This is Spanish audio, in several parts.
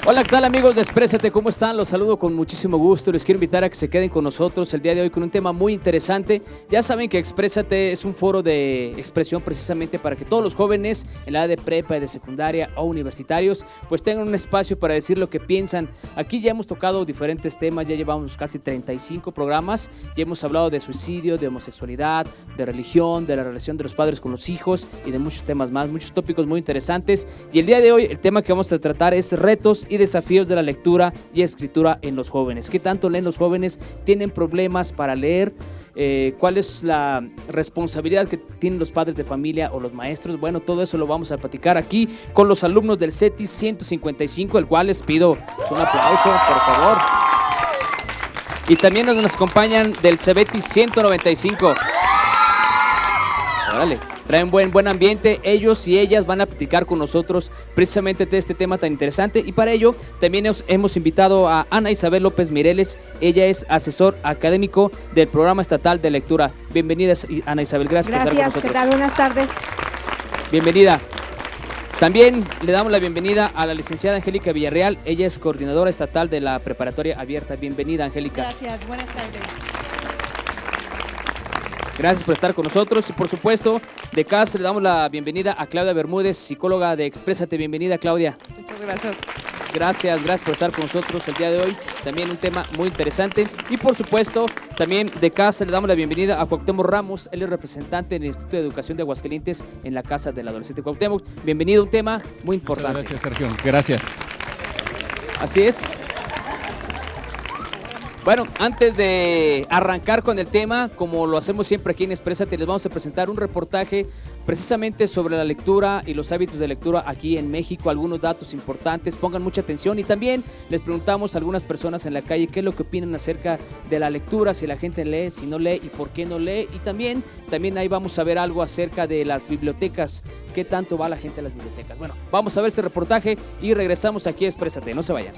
Hola, ¿qué tal amigos de Exprésate? ¿Cómo están? Los saludo con muchísimo gusto. Les quiero invitar a que se queden con nosotros el día de hoy con un tema muy interesante. Ya saben que Exprésate es un foro de expresión precisamente para que todos los jóvenes en la edad de prepa, de secundaria o universitarios pues tengan un espacio para decir lo que piensan. Aquí ya hemos tocado diferentes temas, ya llevamos casi 35 programas. Ya hemos hablado de suicidio, de homosexualidad, de religión, de la relación de los padres con los hijos y de muchos temas más, muchos tópicos muy interesantes. Y el día de hoy el tema que vamos a tratar es retos y desafíos de la lectura y escritura en los jóvenes. ¿Qué tanto leen los jóvenes? ¿Tienen problemas para leer? ¿Cuál es la responsabilidad que tienen los padres de familia o los maestros? Bueno, todo eso lo vamos a platicar aquí con los alumnos del CETIS 155, el cual les pido un aplauso, por favor. Y también nos acompañan del CEBETIS 195. Órale. Traen buen ambiente, ellos y ellas van a platicar con nosotros precisamente de este tema tan interesante y para ello también hemos invitado a Ana Isabel López Mireles. Ella es asesor académico del Programa Estatal de Lectura. Bienvenida, Ana Isabel, gracias por estar con nosotros. ¿Qué tal? Buenas tardes. Bienvenida. También le damos la bienvenida a la licenciada Angélica Villarreal. Ella es coordinadora estatal de la Preparatoria Abierta. Bienvenida, Angélica. Gracias, buenas tardes. Gracias por estar con nosotros y por supuesto de casa le damos la bienvenida a Claudia Bermúdez, psicóloga de Exprésate. Bienvenida, Claudia. Muchas gracias. Gracias por estar con nosotros el día de hoy. También un tema muy interesante. Y por supuesto, también de casa le damos la bienvenida a Cuauhtémoc Ramos. Él es representante del Instituto de Educación de Aguascalientes en la Casa del Adolescente. Cuauhtémoc, bienvenido a un tema muy importante. Muchas gracias, Sergio. Gracias. Así es. Bueno, antes de arrancar con el tema, como lo hacemos siempre aquí en Exprésate, les vamos a presentar un reportaje precisamente sobre la lectura y los hábitos de lectura aquí en México, algunos datos importantes, pongan mucha atención y también les preguntamos a algunas personas en la calle qué es lo que opinan acerca de la lectura, si la gente lee, si no lee y por qué no lee y también ahí vamos a ver algo acerca de las bibliotecas, qué tanto va la gente a las bibliotecas. Bueno, vamos a ver este reportaje y regresamos aquí a Exprésate, no se vayan.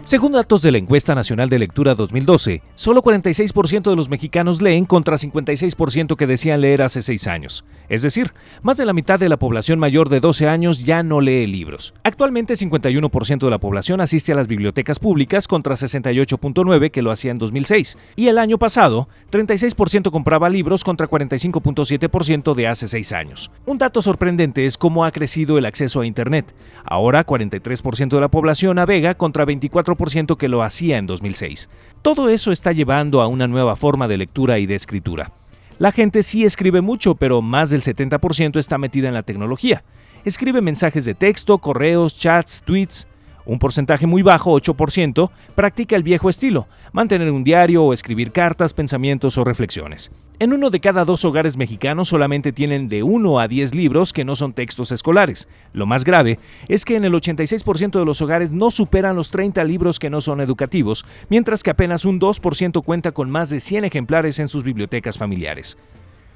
Según datos de la Encuesta Nacional de Lectura 2012, solo 46% de los mexicanos leen contra 56% que decían leer hace 6 años. Es decir, más de la mitad de la población mayor de 12 años ya no lee libros. Actualmente, 51% de la población asiste a las bibliotecas públicas contra 68.9% que lo hacía en 2006. Y el año pasado, 36% compraba libros contra 45.7% de hace 6 años. Un dato sorprendente es cómo ha crecido el acceso a Internet. Ahora, 43% de la población navega contra 24% que lo hacía en 2006. Todo eso está llevando a una nueva forma de lectura y de escritura. La gente sí escribe mucho, pero más del 70% está metida en la tecnología. Escribe mensajes de texto, correos, chats, tweets. Un porcentaje muy bajo, 8%, practica el viejo estilo, mantener un diario o escribir cartas, pensamientos o reflexiones. En 1 de cada 2 hogares mexicanos solamente tienen de 1 a 10 libros que no son textos escolares. Lo más grave es que en el 86% de los hogares no superan los 30 libros que no son educativos, mientras que apenas un 2% cuenta con más de 100 ejemplares en sus bibliotecas familiares.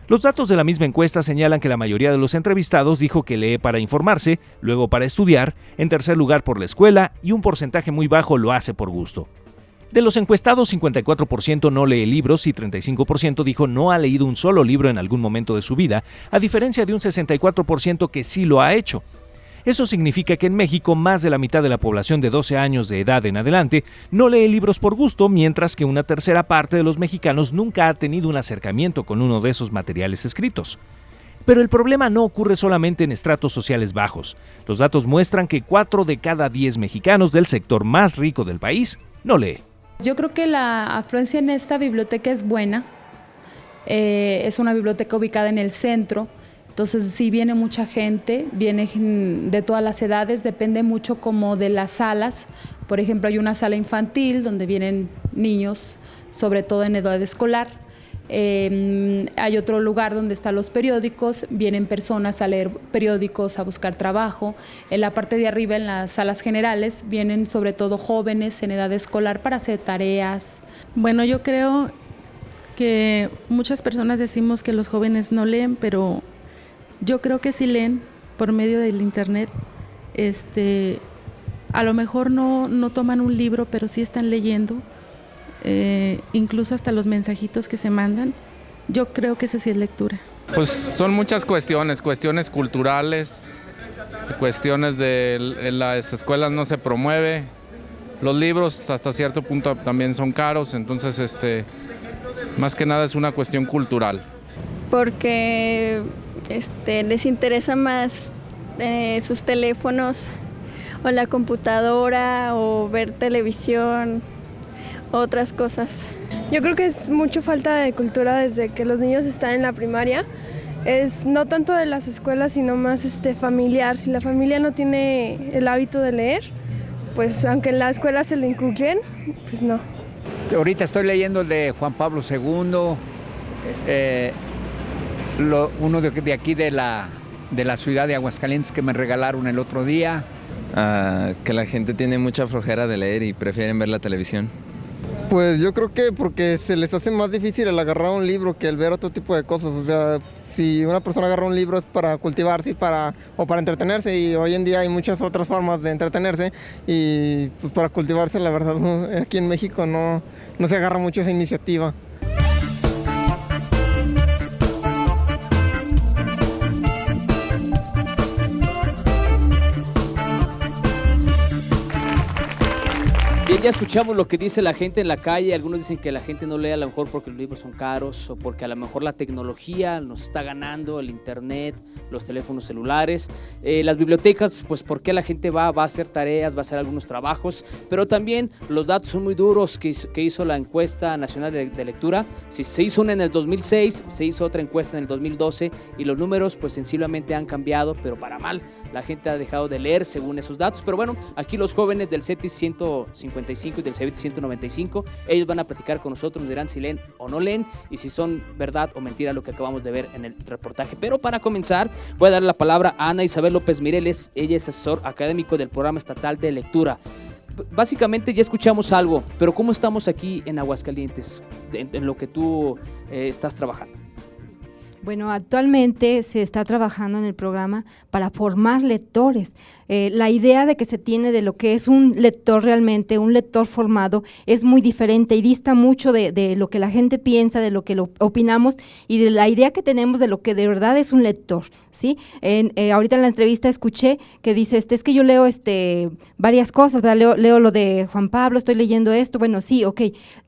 Los datos de la misma encuesta señalan que la mayoría de los entrevistados dijo que lee para informarse, luego para estudiar, en tercer lugar por la escuela y un porcentaje muy bajo lo hace por gusto. De los encuestados, 54% no lee libros y 35% dijo no ha leído un solo libro en algún momento de su vida, a diferencia de un 64% que sí lo ha hecho. Eso significa que en México más de la mitad de la población de 12 años de edad en adelante no lee libros por gusto, mientras que una tercera parte de los mexicanos nunca ha tenido un acercamiento con uno de esos materiales escritos. Pero el problema no ocurre solamente en estratos sociales bajos. Los datos muestran que 4 de cada 10 mexicanos del sector más rico del país no lee. Yo creo que la afluencia en esta biblioteca es buena. Es una biblioteca ubicada en el centro. Entonces, sí viene mucha gente, viene de todas las edades, depende mucho como de las salas. Por ejemplo, hay una sala infantil donde vienen niños, sobre todo en edad escolar. Hay otro lugar donde están los periódicos, vienen personas a leer periódicos, a buscar trabajo. En la parte de arriba, en las salas generales, vienen sobre todo jóvenes en edad escolar para hacer tareas. Bueno, yo creo que muchas personas decimos que los jóvenes no leen, pero yo creo que sí leen por medio del internet. A lo mejor no toman un libro, pero sí están leyendo. incluso hasta los mensajitos que se mandan. Yo creo que eso sí es lectura. Pues son muchas cuestiones culturales, cuestiones en las escuelas no se promueve, los libros hasta cierto punto también son caros, entonces más que nada es una cuestión cultural. Porque les interesa más sus teléfonos o la computadora o ver televisión, otras cosas. Yo creo que es mucha falta de cultura desde que los niños están en la primaria. Es no tanto de las escuelas, sino más familiar. Si la familia no tiene el hábito de leer, pues aunque en la escuela se le inculquen, pues no. Ahorita estoy leyendo el de Juan Pablo II, uno de aquí de la ciudad de Aguascalientes que me regalaron el otro día. Que la gente tiene mucha flojera de leer y prefieren ver la televisión. Pues yo creo que porque se les hace más difícil el agarrar un libro que el ver otro tipo de cosas. O sea, si una persona agarra un libro es para cultivarse o para entretenerse, y hoy en día hay muchas otras formas de entretenerse, y pues para cultivarse, la verdad, aquí en México no se agarra mucho esa iniciativa. Bien, ya escuchamos lo que dice la gente en la calle. Algunos dicen que la gente no lee a lo mejor porque los libros son caros o porque a lo mejor la tecnología nos está ganando, el internet, los teléfonos celulares. Las bibliotecas, pues porque la gente va a hacer tareas, va a hacer algunos trabajos, pero también los datos son muy duros que hizo la encuesta nacional de lectura. Si se hizo una en el 2006, se hizo otra encuesta en el 2012 y los números pues sensiblemente han cambiado, pero para mal. La gente ha dejado de leer según esos datos, pero bueno, aquí los jóvenes del CETIS 155 y del CETIS 195, ellos van a platicar con nosotros, nos dirán si leen o no leen y si son verdad o mentira lo que acabamos de ver en el reportaje. Pero para comenzar, voy a darle la palabra a Ana Isabel López Mireles. Ella es asesor académico del Programa Estatal de Lectura. Básicamente ya escuchamos algo, pero ¿cómo estamos aquí en Aguascalientes en lo que tú estás trabajando? Bueno, actualmente se está trabajando en el programa para formar lectores. La idea de que se tiene de lo que es un lector realmente, un lector formado, es muy diferente y dista mucho de lo que la gente piensa, de lo que opinamos y de la idea que tenemos de lo que de verdad es un lector, ¿sí? Ahorita en la entrevista escuché que dice, es que yo leo varias cosas, ¿verdad? Leo lo de Juan Pablo, estoy leyendo esto, bueno, sí, ok,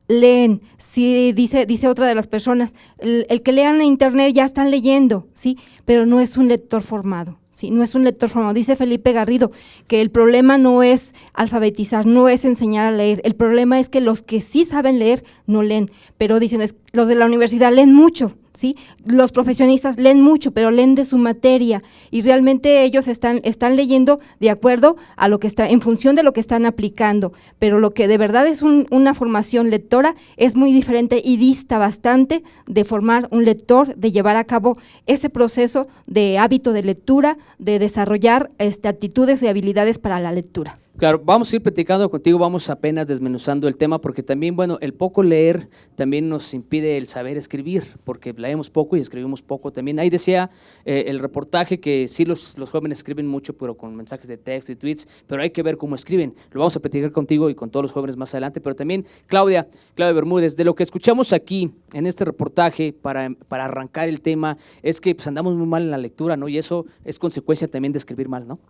leen, sí, dice otra de las personas, el que lean en internet ya están leyendo, sí, pero no es un lector formado. Sí, no es un lector formado. Dice Felipe Garrido que el problema no es alfabetizar, no es enseñar a leer, el problema es que los que sí saben leer no leen, pero dicen, los de la universidad leen mucho, ¿sí? Los profesionistas leen mucho, pero leen de su materia y realmente ellos están leyendo de acuerdo a lo que está, en función de lo que están aplicando, pero lo que de verdad es una formación lectora es muy diferente y dista bastante de formar un lector, de llevar a cabo ese proceso de hábito de lectura, de desarrollar actitudes y habilidades para la lectura. Claro, vamos a ir platicando contigo, vamos apenas desmenuzando el tema, porque también, bueno, el poco leer también nos impide el saber escribir, porque leemos poco y escribimos poco también. Ahí decía el reportaje que sí los jóvenes escriben mucho, pero con mensajes de texto y tweets, pero hay que ver cómo escriben. Lo vamos a platicar contigo y con todos los jóvenes más adelante, pero también Claudia Bermúdez, de lo que escuchamos aquí en este reportaje para arrancar el tema, es que pues andamos muy mal en la lectura, ¿no? Y eso es consecuencia también de escribir mal, ¿no?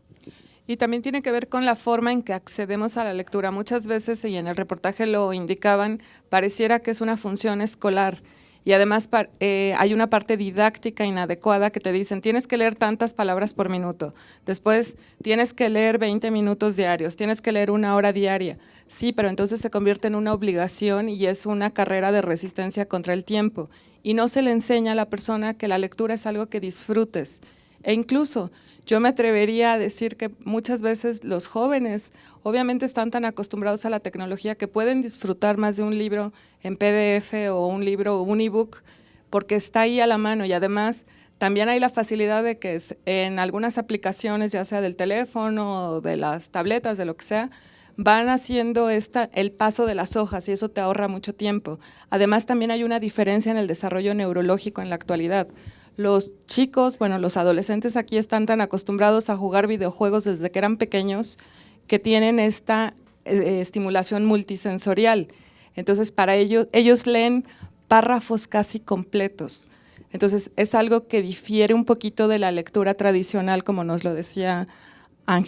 Y también tiene que ver con la forma en que accedemos a la lectura. Muchas veces, y en el reportaje lo indicaban, pareciera que es una función escolar. Y además hay una parte didáctica inadecuada que te dicen, tienes que leer tantas palabras por minuto, después tienes que leer 20 minutos diarios, tienes que leer 1 hora diaria. Sí, pero entonces se convierte en una obligación y es una carrera de resistencia contra el tiempo. Y no se le enseña a la persona que la lectura es algo que disfrutes. E incluso yo me atrevería a decir que muchas veces los jóvenes obviamente están tan acostumbrados a la tecnología que pueden disfrutar más de un libro en PDF o un libro o un ebook porque está ahí a la mano y además también hay la facilidad de que en algunas aplicaciones, ya sea del teléfono o de las tabletas, de lo que sea, van haciendo el paso de las hojas y eso te ahorra mucho tiempo. Además también hay una diferencia en el desarrollo neurológico en la actualidad. Los chicos, bueno, los adolescentes aquí están tan acostumbrados a jugar videojuegos desde que eran pequeños que tienen esta estimulación multisensorial. Entonces, para ellos leen párrafos casi completos. Entonces, es algo que difiere un poquito de la lectura tradicional, como nos lo decía Ana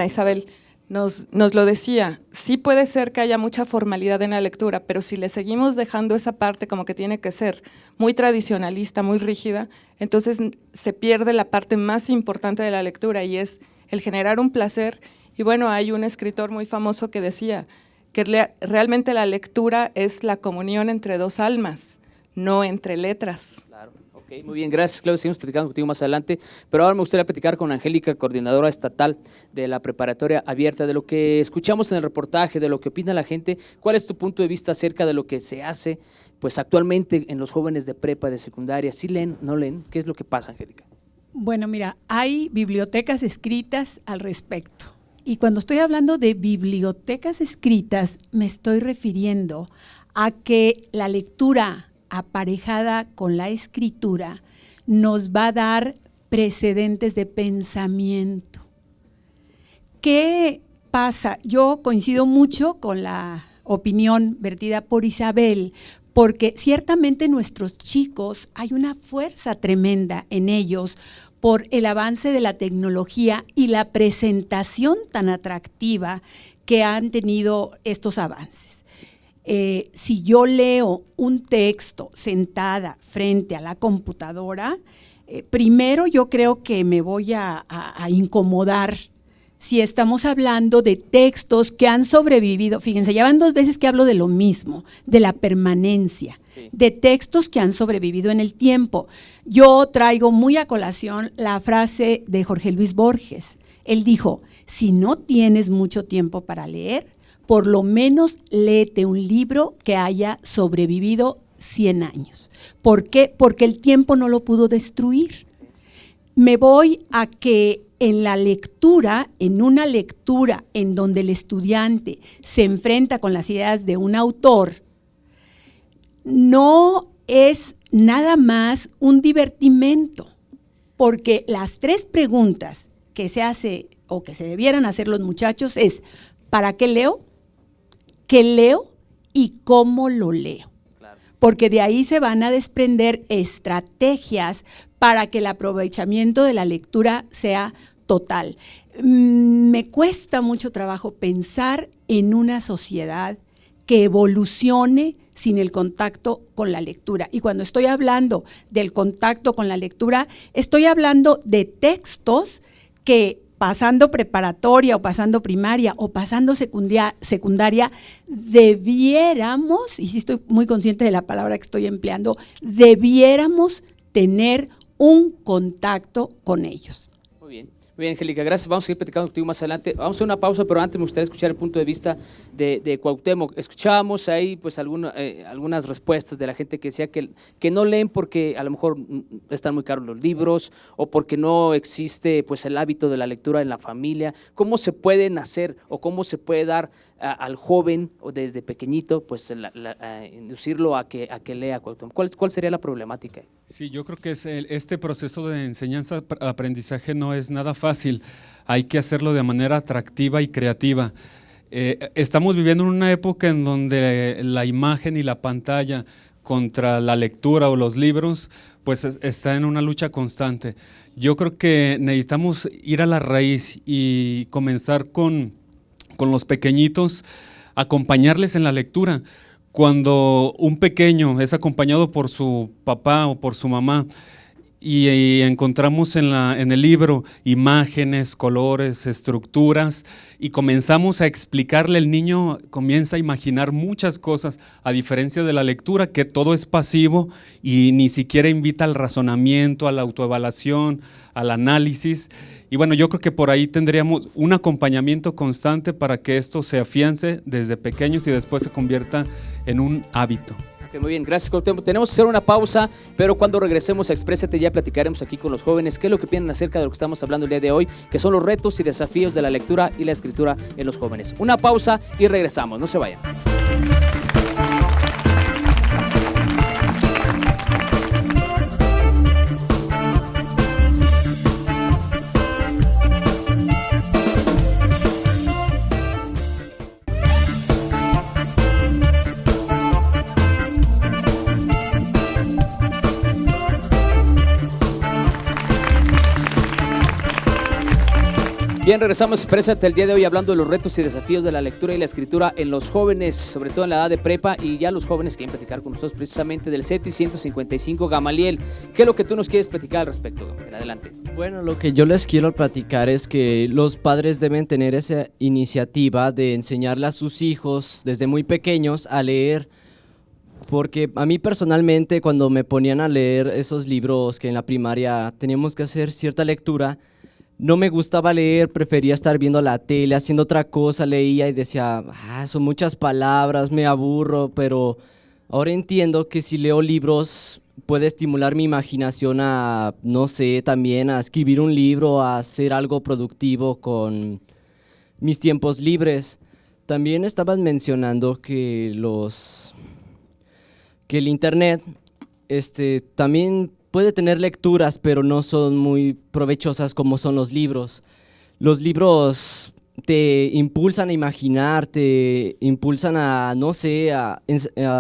Isabel. Nos lo decía, sí puede ser que haya mucha formalidad en la lectura, pero si le seguimos dejando esa parte como que tiene que ser muy tradicionalista, muy rígida, entonces se pierde la parte más importante de la lectura y es el generar un placer. Y bueno, hay un escritor muy famoso que decía que realmente la lectura es la comunión entre dos almas, no entre letras. Claro. Okay, muy bien, gracias, Claudia. Seguimos platicando contigo más adelante, pero ahora me gustaría platicar con Angélica, coordinadora estatal de la preparatoria abierta, de lo que escuchamos en el reportaje, de lo que opina la gente. ¿Cuál es tu punto de vista acerca de lo que se hace pues actualmente en los jóvenes de prepa, de secundaria? ¿Sí leen, no leen? ¿Qué es lo que pasa, Angélica? Bueno, mira, hay bibliotecas escritas al respecto. Y cuando estoy hablando de bibliotecas escritas, me estoy refiriendo a que la lectura aparejada con la escritura nos va a dar precedentes de pensamiento. ¿Qué pasa? Yo coincido mucho con la opinión vertida por Isabel, porque ciertamente nuestros chicos, hay una fuerza tremenda en ellos por el avance de la tecnología y la presentación tan atractiva que han tenido estos avances. Si yo leo un texto sentada frente a la computadora, primero yo creo que me voy a incomodar si estamos hablando de textos que han sobrevivido. Fíjense, ya van 2 veces que hablo de lo mismo, de la permanencia, de textos que han sobrevivido en el tiempo. Yo traigo muy a colación la frase de Jorge Luis Borges. Él dijo, si no tienes mucho tiempo para leer, por lo menos léete un libro que haya sobrevivido 100 años. ¿Por qué? Porque el tiempo no lo pudo destruir. Me voy a que en la lectura, en una lectura en donde el estudiante se enfrenta con las ideas de un autor, no es nada más un divertimento, porque las 3 preguntas que se hace o que se debieran hacer los muchachos es, ¿para qué leo? ¿Qué leo y cómo lo leo? Claro. Porque de ahí se van a desprender estrategias para que el aprovechamiento de la lectura sea total. Me cuesta mucho trabajo pensar en una sociedad que evolucione sin el contacto con la lectura. Y cuando estoy hablando del contacto con la lectura, estoy hablando de textos que pasando preparatoria o pasando primaria o pasando secundaria, debiéramos, y sí estoy muy consciente de la palabra que estoy empleando, debiéramos tener un contacto con ellos. Muy bien, Angélica, gracias. Vamos a seguir platicando contigo más adelante. Vamos a hacer una pausa, pero antes me gustaría escuchar el punto de vista de Cuauhtémoc. Escuchábamos ahí pues algunas respuestas de la gente que decía que no leen porque a lo mejor están muy caros los libros o porque no existe pues el hábito de la lectura en la familia. ¿Cómo se puede nacer o cómo se puede dar al joven o desde pequeñito pues inducirlo a que lea, Cuauhtémoc? ¿Cuál sería la problemática? Sí, yo creo que este proceso de enseñanza-aprendizaje no es nada fácil, hay que hacerlo de manera atractiva y creativa. Estamos viviendo en una época en donde la imagen y la pantalla contra la lectura o los libros pues está en una lucha constante. Yo creo que necesitamos ir a la raíz y comenzar con los pequeñitos, acompañarles en la lectura. Cuando un pequeño es acompañado por su papá o por su mamá y encontramos en el libro imágenes, colores, estructuras y comenzamos a explicarle, el niño comienza a imaginar muchas cosas, a diferencia de la lectura que todo es pasivo y ni siquiera invita al razonamiento, a la autoevaluación, al análisis. Y bueno, yo creo que por ahí tendríamos un acompañamiento constante para que esto se afiance desde pequeños y después se convierta en un hábito. Muy bien, gracias, Cuauhtémoc. Tenemos que hacer una pausa, pero cuando regresemos a Exprésate ya platicaremos aquí con los jóvenes qué es lo que piensan acerca de lo que estamos hablando el día de hoy, que son los retos y desafíos de la lectura y la escritura en los jóvenes. Una pausa y regresamos, no se vayan. Bien, regresamos, Exprésate el día de hoy hablando de los retos y desafíos de la lectura y la escritura en los jóvenes, sobre todo en la edad de prepa, y ya los jóvenes quieren platicar con nosotros precisamente del CETI 155. Gamaliel, ¿qué es lo que tú nos quieres platicar al respecto? Adelante. Bueno, lo que yo les quiero platicar es que los padres deben tener esa iniciativa de enseñarle a sus hijos desde muy pequeños a leer, porque a mí personalmente cuando me ponían a leer esos libros que en la primaria teníamos que hacer cierta lectura, no me gustaba leer, prefería estar viendo la tele, haciendo otra cosa, leía y decía, son muchas palabras, me aburro, pero ahora entiendo que si leo libros puede estimular mi imaginación a, no sé, también a escribir un libro, a hacer algo productivo con mis tiempos libres. También estaban mencionando que el internet también puede tener lecturas, pero no son muy provechosas como son los libros. Los libros te impulsan a imaginar, te impulsan a, no sé, a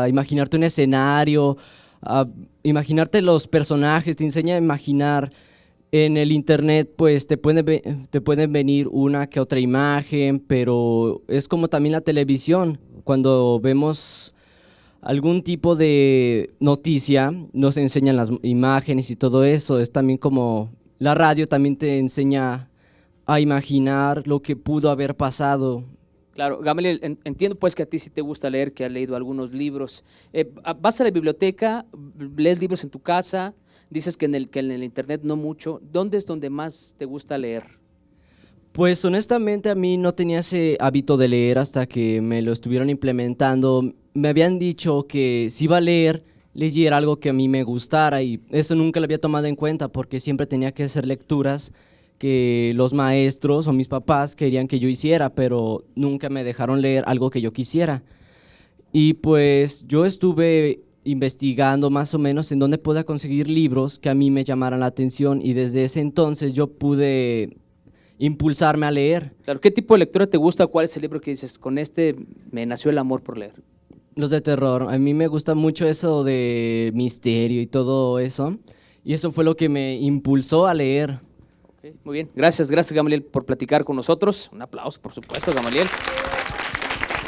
imaginarte un escenario, a imaginarte los personajes, te enseña a imaginar. En el internet pues te pueden venir una que otra imagen, pero es como también la televisión, cuando vemos algún tipo de noticia, nos enseñan las imágenes y todo eso. Es también como la radio también te enseña a imaginar lo que pudo haber pasado. Claro, Gamaliel, entiendo pues que a ti sí te gusta leer, que has leído algunos libros. ¿Vas a la biblioteca, lees libros en tu casa? Dices que en el internet no mucho. ¿Dónde es donde más te gusta leer? Pues honestamente a mí no tenía ese hábito de leer hasta que me lo estuvieron implementando. Me habían dicho que si iba a leer, leyera algo que a mí me gustara, y eso nunca lo había tomado en cuenta porque siempre tenía que hacer lecturas que los maestros o mis papás querían que yo hiciera, pero nunca me dejaron leer algo que yo quisiera. Y pues yo estuve investigando más o menos en dónde pueda conseguir libros que a mí me llamaran la atención, y desde ese entonces yo pude impulsarme a leer. Claro, ¿qué tipo de lectura te gusta? ¿Cuál es el libro que dices, con este me nació el amor por leer? Los de terror. A mí me gusta mucho eso de misterio y todo eso, y eso fue lo que me impulsó a leer. Okay, muy bien, gracias Gamaliel por platicar con nosotros. Un aplauso, por supuesto, Gamaliel.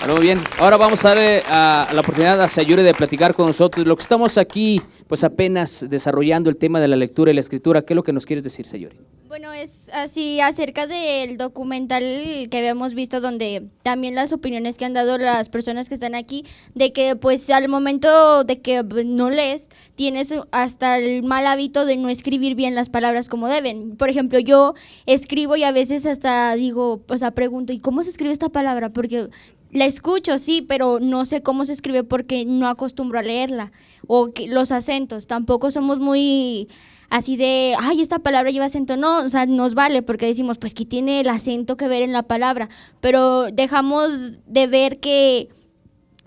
Bueno, muy bien, ahora vamos a darle la oportunidad a Sayuri de platicar con nosotros. Lo que estamos aquí, pues apenas desarrollando el tema de la lectura y la escritura. ¿Qué es lo que nos quieres decir, Sayuri? Bueno, es así acerca del documental que habíamos visto, donde también las opiniones que han dado las personas que están aquí, de que pues al momento de que no lees, tienes hasta el mal hábito de no escribir bien las palabras como deben. Por ejemplo, yo escribo y a veces hasta digo, o sea, pregunto, ¿y cómo se escribe esta palabra? Porque la escucho, sí, pero no sé cómo se escribe porque no acostumbro a leerla. O que los acentos, tampoco somos muy así de, ay, esta palabra lleva acento. No, o sea, nos vale porque decimos, pues que tiene el acento que ver en la palabra. Pero dejamos de ver que,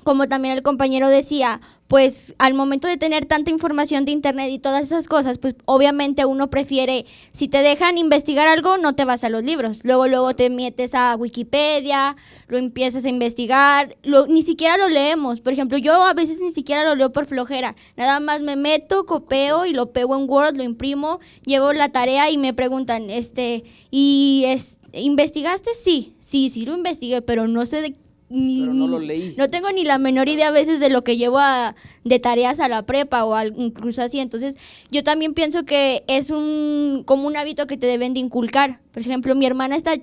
como también el compañero decía, pues al momento de tener tanta información de internet y todas esas cosas, pues obviamente uno prefiere, si te dejan investigar algo, no te vas a los libros, luego te metes a Wikipedia, lo empiezas a investigar, ni siquiera lo leemos. Por ejemplo, yo a veces ni siquiera lo leo por flojera, nada más me meto, copio y lo pego en Word, lo imprimo, llevo la tarea y me preguntan, ¿investigaste? Sí lo investigué, pero no sé no lo leí. No tengo ni la menor idea a veces de lo que llevo de tareas a la prepa o incluso así. Entonces yo también pienso que es como un hábito que te deben de inculcar. Por ejemplo, mi hermana está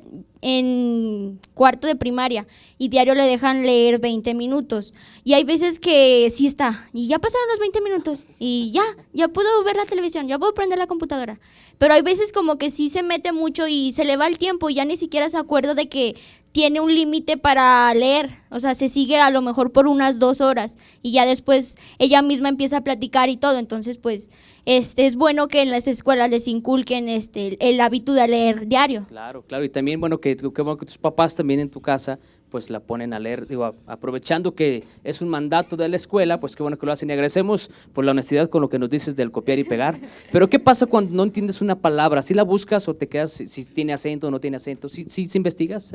en cuarto de primaria y diario le dejan leer 20 minutos. Y hay veces que sí está, y ya pasaron los 20 minutos y ya puedo ver la televisión, ya puedo prender la computadora. Pero hay veces como que sí se mete mucho y se le va el tiempo y ya ni siquiera se acuerda de que tiene un límite para leer. O sea, se sigue a lo mejor por unas 2 horas y ya después ella misma empieza a platicar y todo. Entonces, pues, es bueno que en las escuelas les inculquen el hábito de leer diario. Claro, y también bueno que tus papás también en tu casa pues la ponen a leer, digo, aprovechando que es un mandato de la escuela, pues qué bueno que lo hacen, y agradecemos por la honestidad con lo que nos dices del copiar y pegar. Pero ¿qué pasa cuando no entiendes una palabra? ¿Sí la buscas o te quedas si tiene acento o no tiene acento? ¿Sí investigas?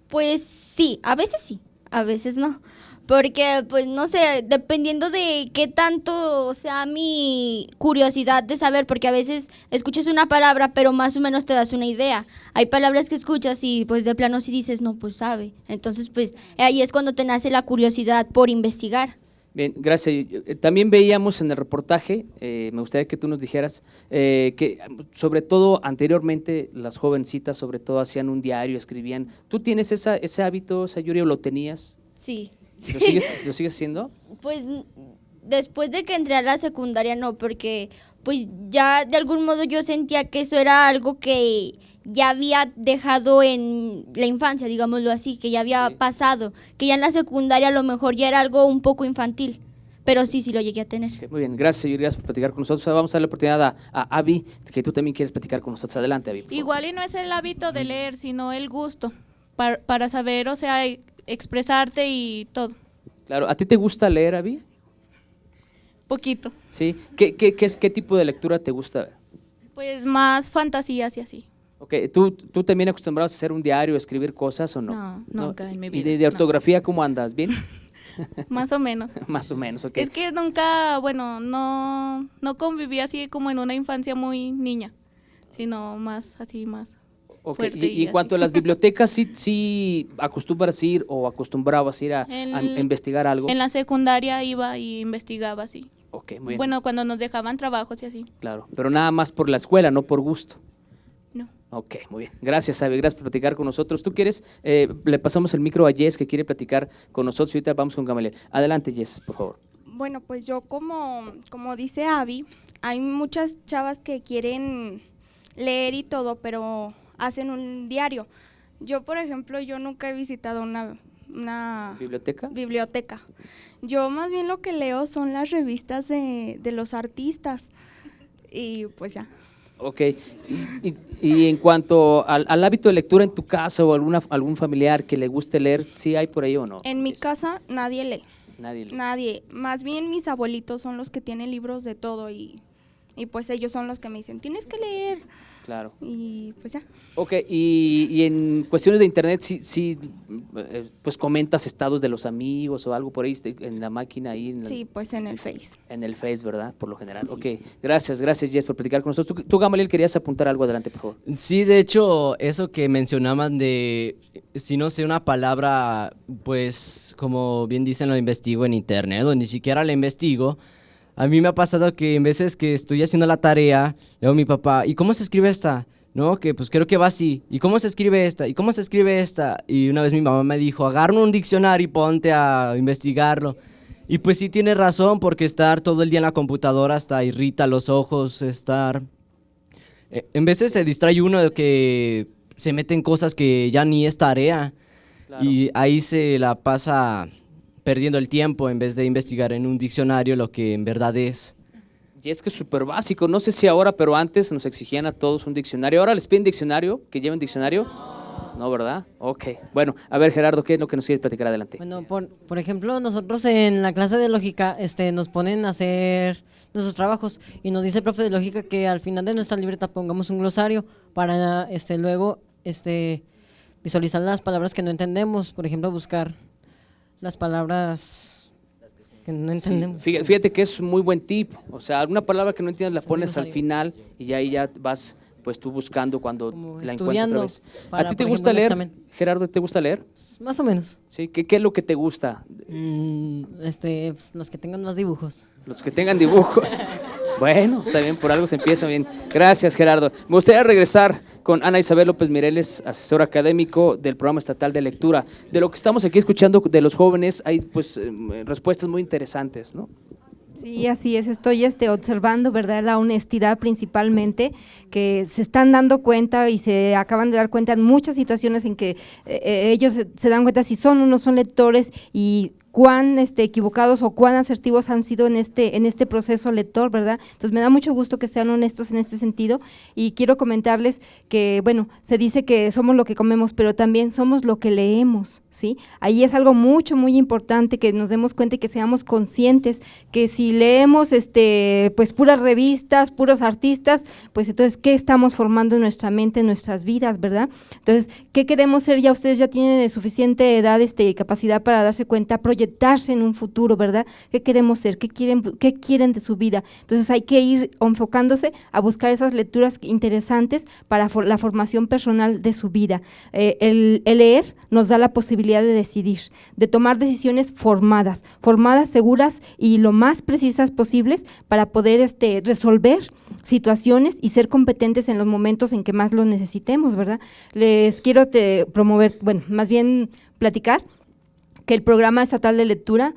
Pues sí, a veces sí. a veces no. Porque, pues, no sé, dependiendo de qué tanto sea mi curiosidad de saber, porque a veces escuchas una palabra, pero más o menos te das una idea. Hay palabras que escuchas y, pues, de plano sí dices, no, pues, sabe. Entonces, pues, ahí es cuando te nace la curiosidad por investigar. Bien, gracias. También veíamos en el reportaje, me gustaría que tú nos dijeras, que sobre todo anteriormente las jovencitas sobre todo hacían un diario, escribían. ¿Tú tienes ese hábito, Sayuri, o lo tenías? Sí. ¿Lo sigues haciendo? Pues después de que entré a la secundaria no, porque pues ya de algún modo yo sentía que eso era algo que ya había dejado en la infancia, digámoslo así, que ya había pasado, que ya en la secundaria a lo mejor ya era algo un poco infantil, pero sí lo llegué a tener. Okay, muy bien, gracias Sayuri, gracias por platicar con nosotros. Ahora vamos a darle la oportunidad a Abby, que tú también quieres platicar con nosotros. Adelante, Abby. Igual y no es el hábito de leer, sino el gusto, para saber, o sea, expresarte y todo. Claro, ¿a ti te gusta leer, Abby? Poquito. Sí, ¿qué tipo de lectura te gusta ver? Pues más fantasías y así. Ok, ¿tú también acostumbrabas a hacer un diario, a escribir cosas o no? No, nunca en mi vida. ¿Y de ortografía cómo andas? ¿Bien? Más o menos. Más o menos, ok. Es que nunca, bueno, no conviví así como en una infancia muy niña, sino más así, más Okay. fuerte. Y en cuanto a las bibliotecas, ¿sí acostumbras ir o acostumbrabas ir a investigar algo? En la secundaria iba y investigaba así. Ok, muy bien. Bueno, cuando nos dejaban trabajos y así. Claro, pero nada más por la escuela, no por gusto. No. Ok, muy bien. Gracias, Abby, gracias por platicar con nosotros. ¿Tú quieres? Le pasamos el micro a Jess, que quiere platicar con nosotros, y ahorita vamos con Gamaliel. Adelante, Jess, por favor. Bueno, pues yo como dice Abby, hay muchas chavas que quieren leer y todo, pero hacen un diario. Yo, por ejemplo, yo nunca he visitado una biblioteca. Yo más bien lo que leo son las revistas de los artistas y pues ya. Ok, y en cuanto al hábito de lectura en tu casa o algún familiar que le guste leer, ¿sí hay por ahí o no? En mi casa nadie lee. Nadie lee. Nadie. Más bien mis abuelitos son los que tienen libros de todo y pues ellos son los que me dicen, tienes que leer. Claro. Y pues ya. Ok, y en cuestiones de internet, sí, pues comentas estados de los amigos o algo por ahí en la máquina ahí. Sí, pues en el Face. En el Face, ¿verdad? Por lo general. Sí. Ok, gracias Jess por platicar con nosotros. Tú, Gamaliel, querías apuntar algo, adelante, por favor. Sí, de hecho, eso que mencionaban de, si no sé una palabra, pues como bien dicen, lo investigo en internet o ni siquiera la investigo. A mí me ha pasado que en veces que estoy haciendo la tarea, le digo a mi papá, ¿y cómo se escribe esta? No, que pues creo que va así. ¿Y cómo se escribe esta? ¿Y cómo se escribe esta? Y una vez mi mamá me dijo, agarra un diccionario y ponte a investigarlo. Y pues sí tiene razón, porque estar todo el día en la computadora hasta irrita los ojos, en veces se distrae uno de que se meten cosas que ya ni es tarea. Claro. Y ahí se la pasa perdiendo el tiempo en vez de investigar en un diccionario lo que en verdad es. Y es que es súper básico, no sé si ahora, pero antes nos exigían a todos un diccionario. ¿Ahora les piden diccionario? ¿Que lleven diccionario? No, ¿verdad? Ok. Bueno, a ver, Gerardo, ¿qué es lo que nos quieres platicar? Adelante. Bueno, por ejemplo, nosotros en la clase de lógica nos ponen a hacer nuestros trabajos y nos dice el profe de lógica que al final de nuestra libreta pongamos un glosario para luego visualizar las palabras que no entendemos, por ejemplo, buscar las palabras que no entendemos. Sí, fíjate que es un muy buen tip, o sea, alguna palabra que no entiendes la pones al final y ahí ya vas pues tú buscando cuando la encuentras otra vez. ¿A ti te gusta leer, Gerardo, te gusta leer? Más o menos. Sí, ¿qué es lo que te gusta? Pues, los que tengan más dibujos. Los que tengan dibujos. Bueno, está bien, por algo se empieza bien. Gracias, Gerardo. Me gustaría regresar con Ana Isabel López Mireles, asesor académico del Programa Estatal de Lectura. De lo que estamos aquí escuchando de los jóvenes, hay pues respuestas muy interesantes, ¿no? Sí, así es, estoy observando, ¿verdad?, la honestidad principalmente, que se están dando cuenta y se acaban de dar cuenta en muchas situaciones en que ellos se dan cuenta si son o no son lectores y cuán equivocados o cuán asertivos han sido en este proceso lector, ¿verdad? Entonces me da mucho gusto que sean honestos en este sentido y quiero comentarles que, bueno, se dice que somos lo que comemos, pero también somos lo que leemos, ¿sí? Ahí es algo muy importante que nos demos cuenta y que seamos conscientes que si leemos pues puras revistas, puros artistas, pues entonces ¿qué estamos formando en nuestra mente, en nuestras vidas, verdad? Entonces, ¿qué queremos ser? Ya ustedes ya tienen suficiente edad y capacidad para darse cuenta, proyectarse en un futuro, ¿verdad? ¿Qué queremos ser? ¿Qué quieren de su vida? Entonces hay que ir enfocándose a buscar esas lecturas interesantes para la formación personal de su vida. El leer nos da la posibilidad de decidir, de tomar decisiones formadas, seguras y lo más precisas posibles para poder resolver situaciones y ser competentes en los momentos en que más lo necesitemos, ¿verdad? Les quiero promover, bueno, más bien platicar que el Programa Estatal de Lectura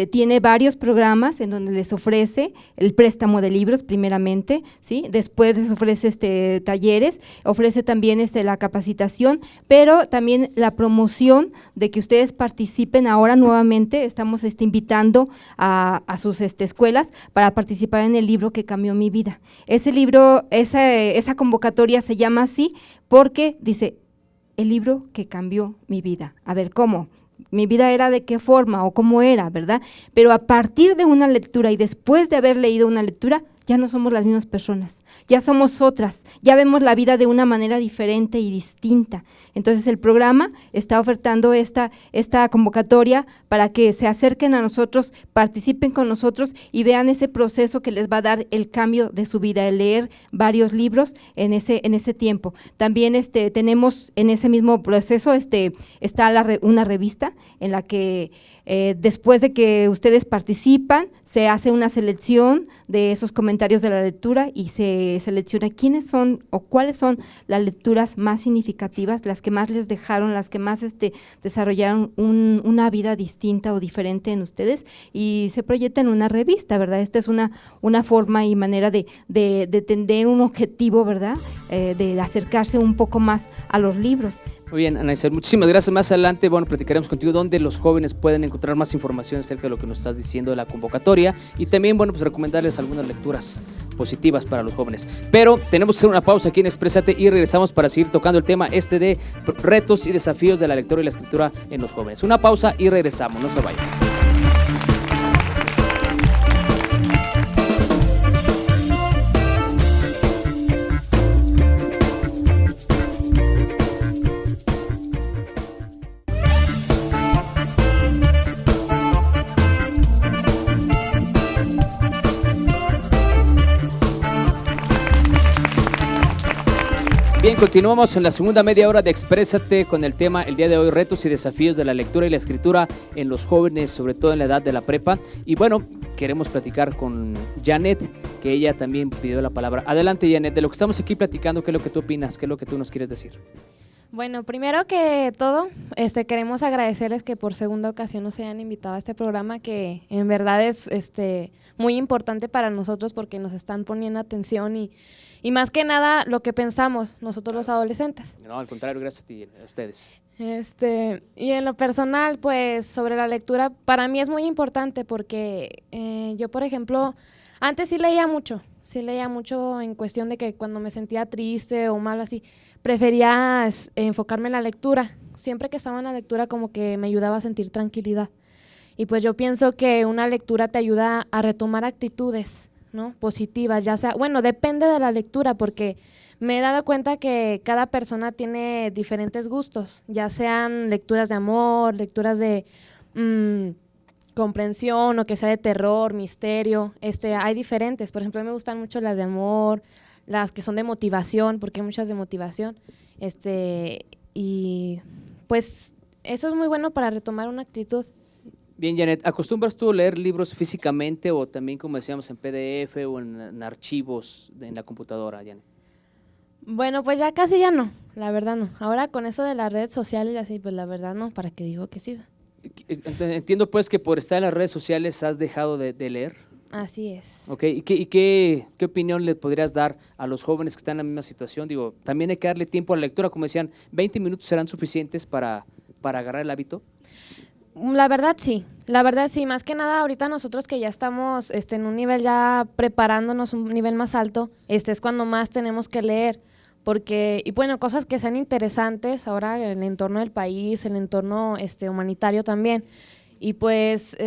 tiene varios programas en donde les ofrece el préstamo de libros primeramente, ¿sí? Después les ofrece talleres, ofrece también la capacitación, pero también la promoción de que ustedes participen ahora nuevamente. Estamos invitando a sus escuelas para participar en el libro que cambió mi vida. Ese libro, esa convocatoria se llama así porque dice, el libro que cambió mi vida. A ver, ¿cómo? Mi vida era de qué forma o cómo era, ¿verdad? Pero a partir de una lectura y después de haber leído una lectura, ya no somos las mismas personas, ya somos otras, ya vemos la vida de una manera diferente y distinta. Entonces el programa está ofertando esta convocatoria para que se acerquen a nosotros, participen con nosotros y vean ese proceso que les va a dar el cambio de su vida, el leer varios libros en ese tiempo. También tenemos en ese mismo proceso está una revista en la que después de que ustedes participan, se hace una selección de esos comentarios de la lectura y se selecciona quiénes son o cuáles son las lecturas más significativas, las que más les dejaron, las que más desarrollaron una vida distinta o diferente en ustedes y se proyecta en una revista, ¿verdad? Esta es una forma y manera de tener un objetivo, ¿verdad? De acercarse un poco más a los libros. Muy bien, Ana Isabel, muchísimas gracias. Más adelante, bueno, platicaremos contigo dónde los jóvenes pueden encontrar más información acerca de lo que nos estás diciendo de la convocatoria y también, bueno, pues recomendarles algunas lecturas positivas para los jóvenes. Pero tenemos que hacer una pausa aquí en Exprésate y regresamos para seguir tocando el tema de retos y desafíos de la lectura y la escritura en los jóvenes. Una pausa y regresamos, no se vayan. Bien, continuamos en la segunda media hora de Exprésate con el tema el día de hoy, retos y desafíos de la lectura y la escritura en los jóvenes, sobre todo en la edad de la prepa. Y bueno, queremos platicar con Janet, que ella también pidió la palabra. Adelante, Janet, de lo que estamos aquí platicando, ¿qué es lo que tú opinas? ¿Qué es lo que tú nos quieres decir? Bueno, primero que todo, queremos agradecerles que por segunda ocasión nos hayan invitado a este programa que en verdad es muy importante para nosotros porque nos están poniendo atención y más que nada lo que pensamos nosotros los adolescentes. No, al contrario, gracias a ti, a ustedes. Y en lo personal, pues sobre la lectura, para mí es muy importante porque yo, por ejemplo, antes sí leía mucho en cuestión de que cuando me sentía triste o mal así, prefería enfocarme en la lectura. Siempre que estaba en la lectura como que me ayudaba a sentir tranquilidad. Y pues yo pienso que una lectura te ayuda a retomar actitudes, ¿no? Positivas, ya sea, bueno, depende de la lectura porque me he dado cuenta que cada persona tiene diferentes gustos, ya sean lecturas de amor, lecturas de comprensión o que sea de terror, misterio, hay diferentes. Por ejemplo, a mí me gustan mucho las de amor, las que son de motivación, porque hay muchas de motivación, y pues eso es muy bueno para retomar una actitud. Bien, Janet, ¿acostumbras tú a leer libros físicamente o también, como decíamos, en PDF o en archivos en la computadora, Janet? Bueno, pues ya casi ya no, la verdad no. Ahora con eso de las redes sociales y así, pues la verdad no, ¿para qué digo que sí? Entiendo pues que por estar en las redes sociales has dejado de leer. Así es. Ok, ¿y qué opinión le podrías dar a los jóvenes que están en la misma situación? Digo, también hay que darle tiempo a la lectura, como decían, 20 minutos serán suficientes para agarrar el hábito. La verdad sí, más que nada ahorita nosotros que ya estamos en un nivel ya preparándonos, un nivel más alto, es cuando más tenemos que leer, porque, y bueno, cosas que sean interesantes ahora en el entorno del país, el entorno humanitario también, y pues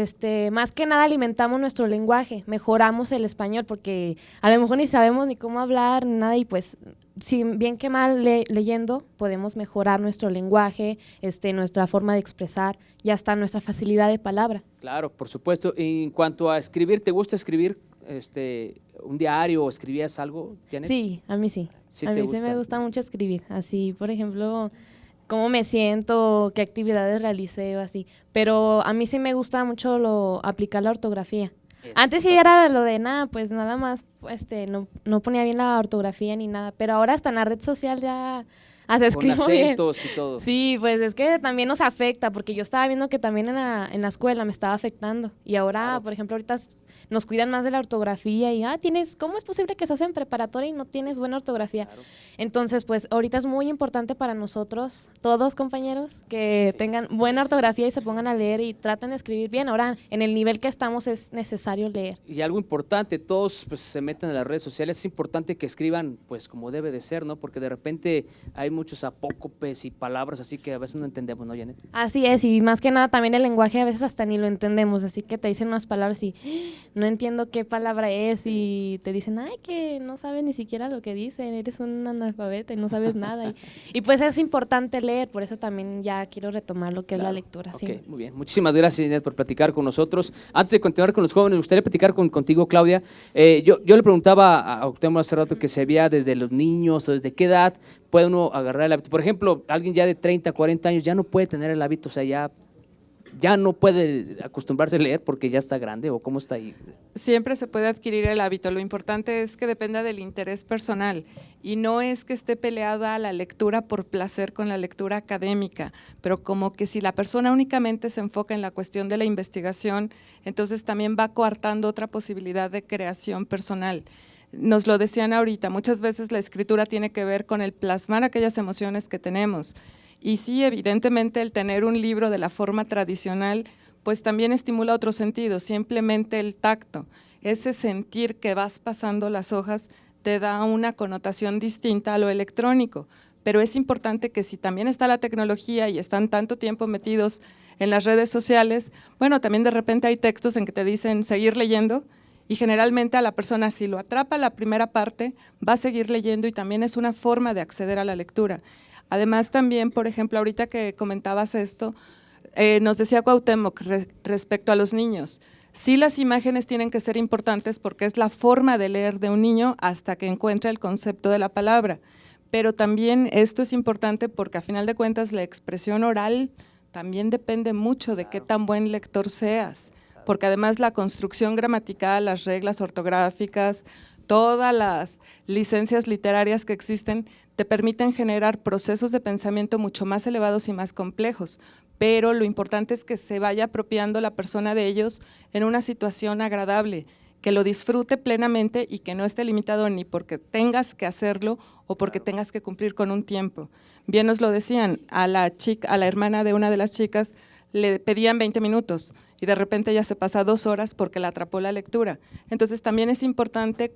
más que nada alimentamos nuestro lenguaje, mejoramos el español, porque a lo mejor ni sabemos ni cómo hablar, ni nada, y pues si bien que mal leyendo podemos mejorar nuestro lenguaje, nuestra forma de expresar, ya está nuestra facilidad de palabra. Claro, por supuesto. En cuanto a escribir, ¿te gusta escribir un diario o escribías algo, Janet? Sí, a mí sí. ¿Sí a te mí sí gusta? me gusta mucho escribir, así, por ejemplo, cómo me siento, qué actividades realicé o así, pero a mí sí me gusta mucho aplicar la ortografía. Antes sí era lo de nada, pues nada más, no ponía bien la ortografía ni nada, pero ahora hasta en la red social ya hasta escribo Con bien. acentos y todo. Sí, pues es que también nos afecta, porque yo estaba viendo que también en la escuela me estaba afectando, y ahora, por ejemplo, ahorita nos cuidan más de la ortografía y, ¿cómo es posible que estás en preparatoria y no tienes buena ortografía? Claro. Entonces, pues ahorita es muy importante para nosotros, todos compañeros, que tengan buena ortografía y se pongan a leer y traten de escribir bien. Ahora, en el nivel que estamos es necesario leer. Y algo importante, todos pues se meten en las redes sociales, es importante que escriban pues como debe de ser, ¿no? Porque de repente hay muchos apócopes y palabras así que a veces no entendemos, ¿no, Janet? Así es, y más que nada también el lenguaje a veces hasta ni lo entendemos, así que te dicen unas palabras y no entiendo qué palabra es y te dicen, que no sabes ni siquiera lo que dicen, eres un analfabeta y no sabes nada. Y pues es importante leer, por eso también ya quiero retomar lo que es la lectura. Sí. Muy bien, muchísimas gracias, Janet, por platicar con nosotros. Antes de continuar con los jóvenes, me gustaría platicar contigo, Claudia. Yo le preguntaba a Octemo hace rato que se había desde los niños o desde qué edad puede uno agarrar el hábito. Por ejemplo, alguien ya de 30, 40 años ya no puede tener el hábito, o sea, ya no puede acostumbrarse a leer porque ya está grande, ¿o cómo está ahí? Siempre se puede adquirir el hábito, lo importante es que dependa del interés personal y no es que esté peleada la lectura por placer con la lectura académica, pero como que si la persona únicamente se enfoca en la cuestión de la investigación, entonces también va coartando otra posibilidad de creación personal. Nos lo decían ahorita, muchas veces la escritura tiene que ver con el plasmar aquellas emociones que tenemos. Y sí, evidentemente el tener un libro de la forma tradicional, pues también estimula otro sentido, simplemente el tacto. Ese sentir que vas pasando las hojas te da una connotación distinta a lo electrónico, pero es importante que si también está la tecnología y están tanto tiempo metidos en las redes sociales, bueno, también de repente hay textos en que te dicen seguir leyendo, y generalmente a la persona, si lo atrapa la primera parte, va a seguir leyendo y también es una forma de acceder a la lectura. Además también, por ejemplo, ahorita que comentabas esto, nos decía Cuauhtémoc respecto a los niños, sí las imágenes tienen que ser importantes porque es la forma de leer de un niño hasta que encuentra el concepto de la palabra, pero también esto es importante porque a final de cuentas la expresión oral también depende mucho de qué tan buen lector seas, porque además la construcción gramatical, las reglas ortográficas, todas las licencias literarias que existen te permiten generar procesos de pensamiento mucho más elevados y más complejos, pero lo importante es que se vaya apropiando la persona de ellos en una situación agradable, que lo disfrute plenamente y que no esté limitado ni porque tengas que hacerlo o porque tengas que cumplir con un tiempo. Bien nos lo decían, a la hermana de una de las chicas le pedían 20 minutos y de repente ella se pasa 2 horas porque la atrapó la lectura. Entonces también es importante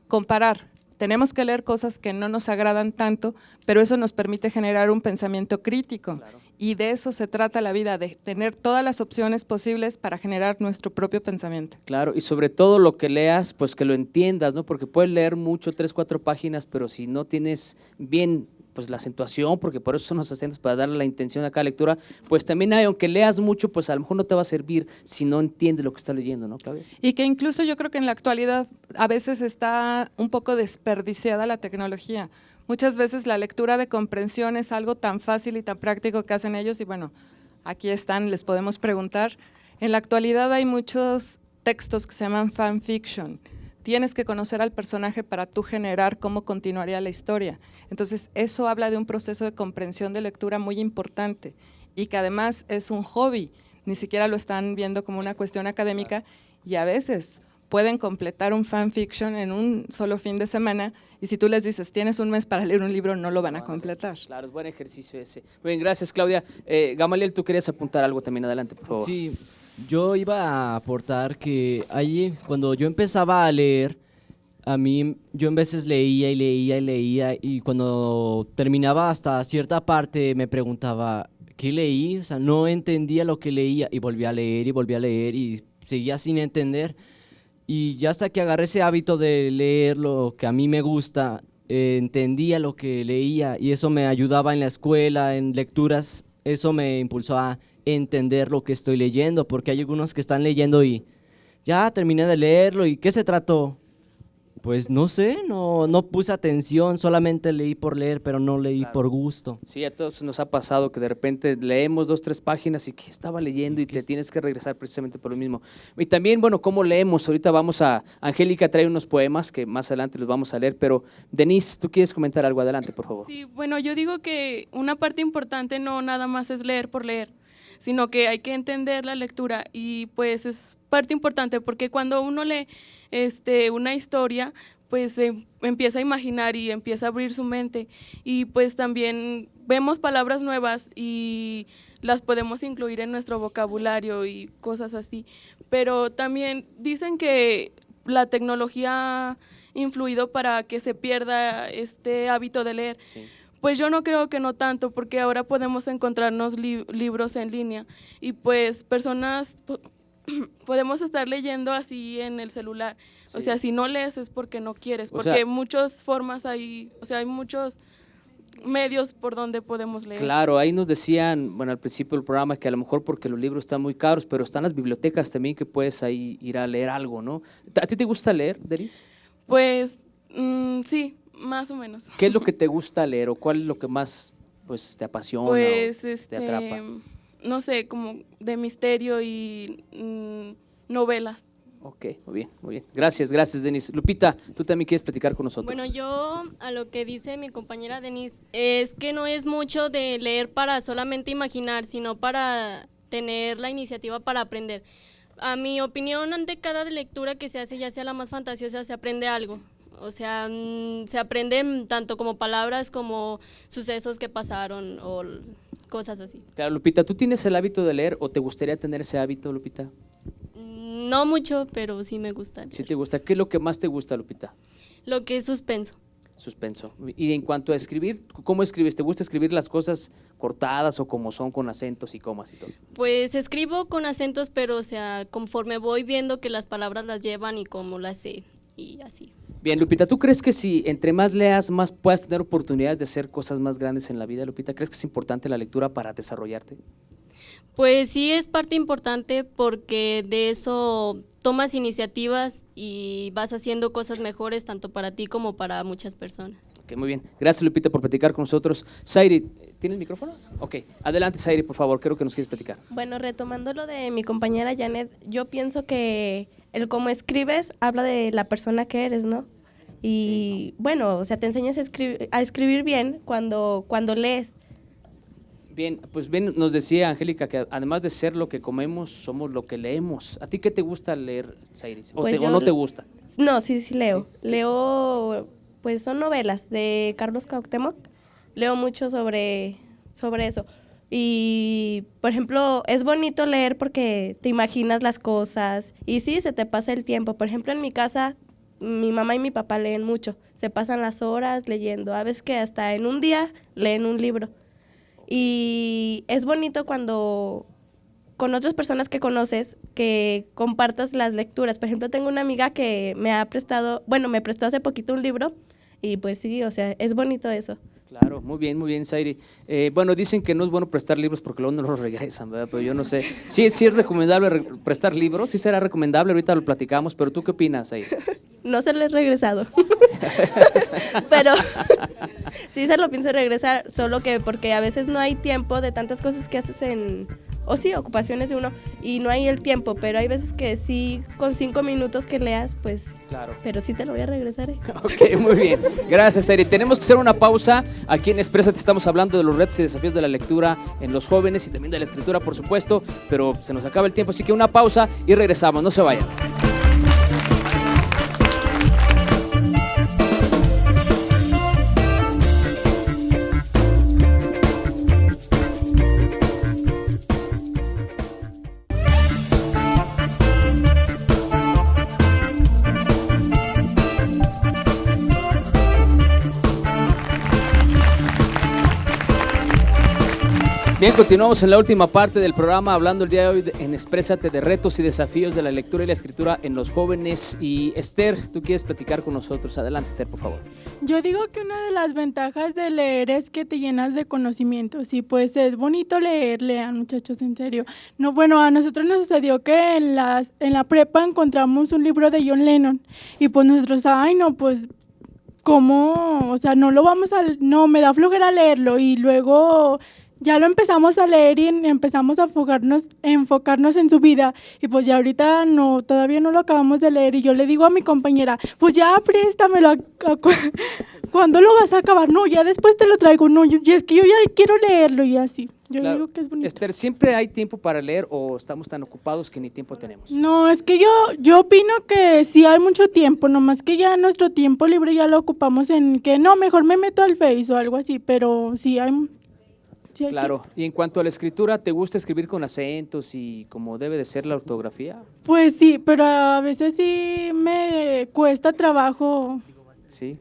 comparar. Tenemos que leer cosas que no nos agradan tanto, pero eso nos permite generar un pensamiento crítico. Claro. Y de eso se trata la vida, de tener todas las opciones posibles para generar nuestro propio pensamiento. Claro, y sobre todo lo que leas, pues que lo entiendas, ¿no? Porque puedes leer mucho, 3, 4 páginas, pero si no tienes bien pues la acentuación, porque por eso son los acentos, para darle la intención a cada lectura, pues también hay, aunque leas mucho, pues a lo mejor no te va a servir si no entiendes lo que estás leyendo, ¿no, Claudia? Y que incluso yo creo que en la actualidad a veces está un poco desperdiciada la tecnología. Muchas veces la lectura de comprensión es algo tan fácil y tan práctico que hacen ellos y bueno, aquí están, les podemos preguntar. En la actualidad hay muchos textos que se llaman fanfiction. Tienes que conocer al personaje para tú generar cómo continuaría la historia. Entonces, eso habla de un proceso de comprensión de lectura muy importante y que además es un hobby, ni siquiera lo están viendo como una cuestión académica y a veces pueden completar un fanfiction en un solo fin de semana, y si tú les dices, tienes un mes para leer un libro, no lo van a completar. Claro, es buen ejercicio ese. Muy bien, gracias, Claudia. Gamaliel, tú querías apuntar algo también, adelante, por favor. Sí, yo iba a aportar que ahí, cuando yo empezaba a leer, yo en veces leía y leía y leía, y cuando terminaba hasta cierta parte me preguntaba, ¿qué leí? O sea, no entendía lo que leía, y volvía a leer y volvía a leer y seguía sin entender. Y ya hasta que agarré ese hábito de leer lo que a mí me gusta, entendía lo que leía, y eso me ayudaba en la escuela, en lecturas, eso me impulsó a entender lo que estoy leyendo, porque hay algunos que están leyendo y ya terminé de leerlo, ¿y qué se trató? Pues no sé, no puse atención, solamente leí por leer, pero no leí por gusto. Sí, a todos nos ha pasado que de repente leemos 2, 3 páginas y que estaba leyendo y te tienes que regresar precisamente por lo mismo. Y también, bueno, ¿cómo leemos? Ahorita Angélica trae unos poemas que más adelante los vamos a leer, pero Denise, ¿tú quieres comentar algo? Adelante, por favor. Sí, bueno, yo digo que una parte importante no nada más es leer por leer, sino que hay que entender la lectura, y pues es parte importante porque cuando uno lee una historia, pues empieza a imaginar y empieza a abrir su mente, y pues también vemos palabras nuevas y las podemos incluir en nuestro vocabulario y cosas así. Pero también dicen que la tecnología ha influido para que se pierda este hábito de leer. Sí. Pues yo no creo que no tanto, porque ahora podemos encontrarnos libros en línea, y pues personas podemos estar leyendo así en el celular. Sí. O sea, si no lees es porque no quieres, porque hay muchas formas ahí, o sea, hay muchos medios por donde podemos leer. Claro, ahí nos decían, bueno, al principio del programa, que a lo mejor porque los libros están muy caros, pero están las bibliotecas también que puedes ahí ir a leer algo, ¿no? ¿A ti te gusta leer, Deris? Pues sí, más o menos. ¿Qué es lo que te gusta leer o cuál es lo que más pues te apasiona pues, o te atrapa? No sé, como de misterio y novelas. Ok, muy bien, muy bien. Gracias, Denise. Lupita, tú también quieres platicar con nosotros. Bueno, yo a lo que dice mi compañera Denise, es que no es mucho de leer para solamente imaginar, sino para tener la iniciativa para aprender. A mi opinión, ante cada lectura que se hace, ya sea la más fantasiosa, se aprende algo. O sea, se aprenden tanto como palabras como sucesos que pasaron o cosas así. Claro, Lupita, ¿tú tienes el hábito de leer o te gustaría tener ese hábito, Lupita? No mucho, pero sí me gusta leer. ¿Sí te gusta? ¿Qué es lo que más te gusta, Lupita? Lo que es suspenso. Suspenso. Y en cuanto a escribir, ¿cómo escribes? ¿Te gusta escribir las cosas cortadas o como son, con acentos y comas y todo? Pues escribo con acentos, pero o sea, conforme voy viendo que las palabras las llevan y cómo las sé y así. Bien, Lupita, ¿tú crees que si entre más leas, más puedas tener oportunidades de hacer cosas más grandes en la vida, Lupita? ¿Crees que es importante la lectura para desarrollarte? Pues sí, es parte importante porque de eso tomas iniciativas y vas haciendo cosas mejores tanto para ti como para muchas personas. Ok, muy bien. Gracias, Lupita, por platicar con nosotros. Zairi, ¿tienes micrófono? Ok, adelante, Zairi, por favor, creo que nos quieres platicar. Bueno, retomando lo de mi compañera Janet, yo pienso que el cómo escribes habla de la persona que eres, ¿no? Y bueno, o sea, te enseñas a escribir bien cuando lees. Bien, pues bien, nos decía Angélica que además de ser lo que comemos, somos lo que leemos. ¿A ti qué te gusta leer, Zairi? ¿O no te gusta? No, sí leo. Sí. Leo, pues son novelas de Carlos Cuauhtémoc. Leo mucho sobre eso. Y, por ejemplo, es bonito leer porque te imaginas las cosas y sí, se te pasa el tiempo. Por ejemplo, en mi casa, mi mamá y mi papá leen mucho. Se pasan las horas leyendo. A veces que hasta en un día leen un libro. Y es bonito cuando con otras personas que conoces, que compartas las lecturas. Por ejemplo, tengo una amiga que me prestó hace poquito un libro y pues sí, o sea, es bonito eso. Claro, muy bien, Zairi. Bueno, dicen que no es bueno prestar libros porque luego no los regresan, ¿verdad? Pero yo no sé. Sí es recomendable prestar libros, sí será recomendable, ahorita lo platicamos, pero ¿tú qué opinas, Zairi? No se lo he regresado, pero sí se lo pienso regresar, solo que porque a veces no hay tiempo de tantas cosas que haces ocupaciones de uno, y no hay el tiempo, pero hay veces que sí, con 5 minutos que leas, pues, claro. Pero sí te lo voy a regresar. Ok, muy bien. Gracias, Zairi. Tenemos que hacer una pausa. Aquí en Exprésate estamos hablando de los retos y desafíos de la lectura en los jóvenes y también de la escritura, por supuesto, pero se nos acaba el tiempo, así que una pausa y regresamos. No se vayan. Bien, continuamos en la última parte del programa hablando el día de hoy en Exprésate de retos y desafíos de la lectura y la escritura en los jóvenes. Y Esther, tú quieres platicar con nosotros. Adelante, Esther, por favor. Yo digo que una de las ventajas de leer es que te llenas de conocimientos y pues es bonito leer, lean muchachos, en serio. No, bueno, a nosotros nos sucedió que en la prepa encontramos un libro de John Lennon y pues nosotros, ay no, pues ¿cómo? O sea, no, me da flojera leerlo y luego ya lo empezamos a leer y empezamos a enfocarnos en su vida y pues ya ahorita no, todavía no lo acabamos de leer y yo le digo a mi compañera, pues ya préstamelo, ¿cuándo lo vas a acabar? No, ya después te lo traigo, no, y es que yo ya quiero leerlo y así. Yo Claro. digo que es bonito. Esther, ¿siempre hay tiempo para leer o estamos tan ocupados que ni tiempo tenemos? No, es que yo opino que sí hay mucho tiempo, nomás que ya nuestro tiempo libre ya lo ocupamos en que no, mejor me meto al Face o algo así, pero sí hay Claro, y en cuanto a la escritura, ¿te gusta escribir con acentos y como debe de ser la ortografía? Pues sí, pero a veces sí me cuesta trabajo. Sí.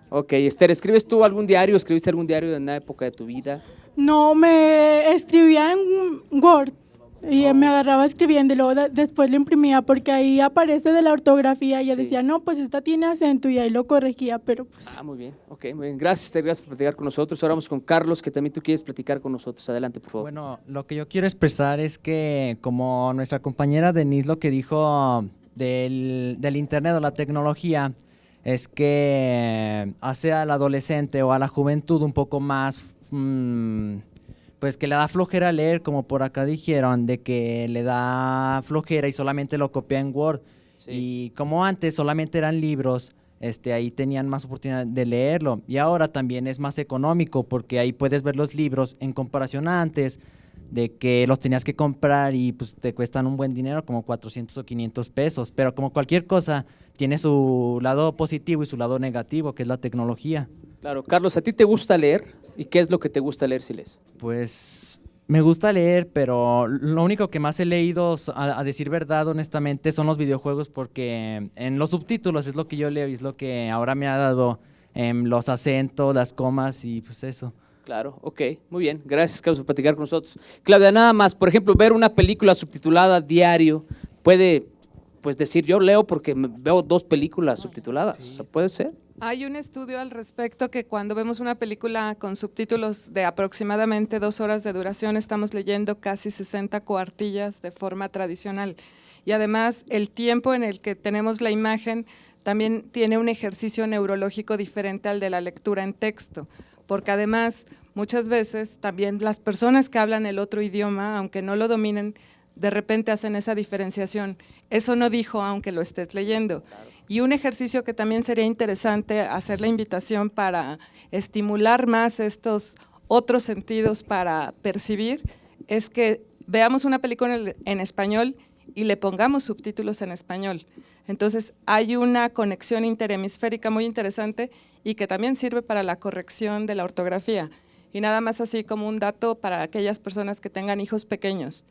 Ok, Esther, ¿escribiste algún diario en una época de tu vida? No, me escribía en Word y me agarraba escribiendo y luego después lo imprimía porque ahí aparece de la ortografía y yo decía, no, pues esta tiene acento y ahí lo corregía, pero pues… Muy bien, ok, muy bien. Gracias, Esther, gracias por platicar con nosotros. Ahora vamos con Carlos, que también tú quieres platicar con nosotros. Adelante, por favor. Bueno, lo que yo quiero expresar es que como nuestra compañera Denise lo que dijo del internet o la tecnología, es que hace al adolescente o a la juventud un poco más… pues que le da flojera leer, como por acá dijeron, de que le da flojera y solamente lo copia en Word. Y como antes solamente eran libros, ahí tenían más oportunidad de leerlo. Y ahora también es más económico porque ahí puedes ver los libros en comparación a antes, de que los tenías que comprar y pues te cuestan un buen dinero, como 400 o 500 pesos. Pero como cualquier cosa, tiene su lado positivo y su lado negativo, que es la tecnología. Claro, Carlos, ¿a ti te gusta leer? ¿Y qué es lo que te gusta leer si lees? Pues me gusta leer, pero lo único que más he leído, a decir verdad, honestamente, son los videojuegos porque en los subtítulos es lo que yo leo y es lo que ahora me ha dado los acentos, las comas y pues eso. Claro, ok, muy bien. Gracias, Carlos, por platicar con nosotros. Claudia, nada más, por ejemplo, ver una película subtitulada diario puede, pues decir, yo leo porque veo 2 películas subtituladas, o sea, puede ser. Hay un estudio al respecto que cuando vemos una película con subtítulos de aproximadamente 2 horas de duración, estamos leyendo casi 60 cuartillas de forma tradicional. Y además, el tiempo en el que tenemos la imagen también tiene un ejercicio neurológico diferente al de la lectura en texto, porque además, muchas veces también las personas que hablan el otro idioma, aunque no lo dominen, de repente hacen esa diferenciación. Eso no dijo, aunque lo estés leyendo. Y un ejercicio que también sería interesante hacer la invitación para estimular más estos otros sentidos para percibir, es que veamos una película en español y le pongamos subtítulos en español. Entonces hay una conexión interhemisférica muy interesante y que también sirve para la corrección de la ortografía. Y nada más así como un dato para aquellas personas que tengan hijos pequeños.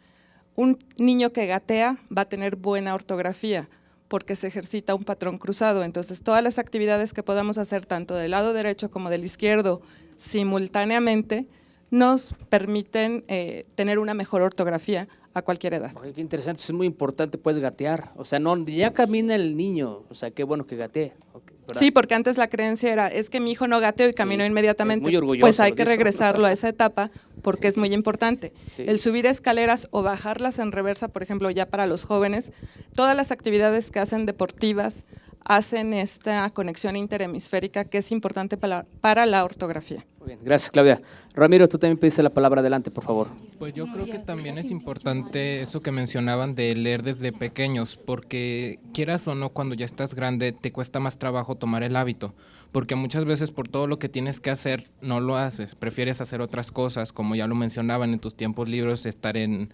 Un niño que gatea va a tener buena ortografía porque se ejercita un patrón cruzado. Entonces, todas las actividades que podamos hacer, tanto del lado derecho como del izquierdo, simultáneamente, nos permiten tener una mejor ortografía a cualquier edad. Oye, qué interesante, eso es muy importante, pues gatear. O sea, no, ya camina el niño, o sea, qué bueno que gatee. ¿Verdad? Sí, porque antes la creencia era, es que mi hijo no gateó y caminó inmediatamente. muy orgulloso, pues hay que dice. regresarlo a esa etapa porque es muy importante. El subir escaleras o bajarlas en reversa, por ejemplo, ya para los jóvenes, todas las actividades que hacen deportivas hacen esta conexión interhemisférica que es importante para la ortografía. Muy bien, gracias, Claudia. Ramiro, tú también pediste la palabra, adelante, por favor. Pues yo creo que también es importante eso que mencionaban de leer desde pequeños, porque quieras o no, cuando ya estás grande te cuesta más trabajo tomar el hábito, porque muchas veces por todo lo que tienes que hacer no lo haces, prefieres hacer otras cosas, como ya lo mencionaban en tus tiempos libres, estar en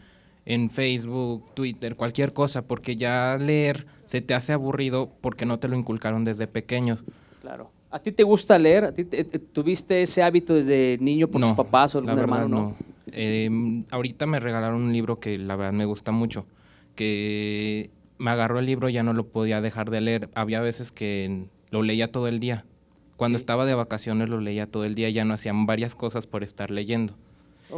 Facebook, Twitter, cualquier cosa, porque ya leer se te hace aburrido porque no te lo inculcaron desde pequeños. Claro. ¿A ti te gusta leer? ¿A ti tuviste ese hábito desde niño por tus papás o algún hermano? No. Ahorita me regalaron un libro que la verdad me gusta mucho, que me agarró el libro y ya no lo podía dejar de leer. Había veces que lo leía todo el día. Cuando estaba de vacaciones lo leía todo el día, ya no hacían varias cosas por estar leyendo.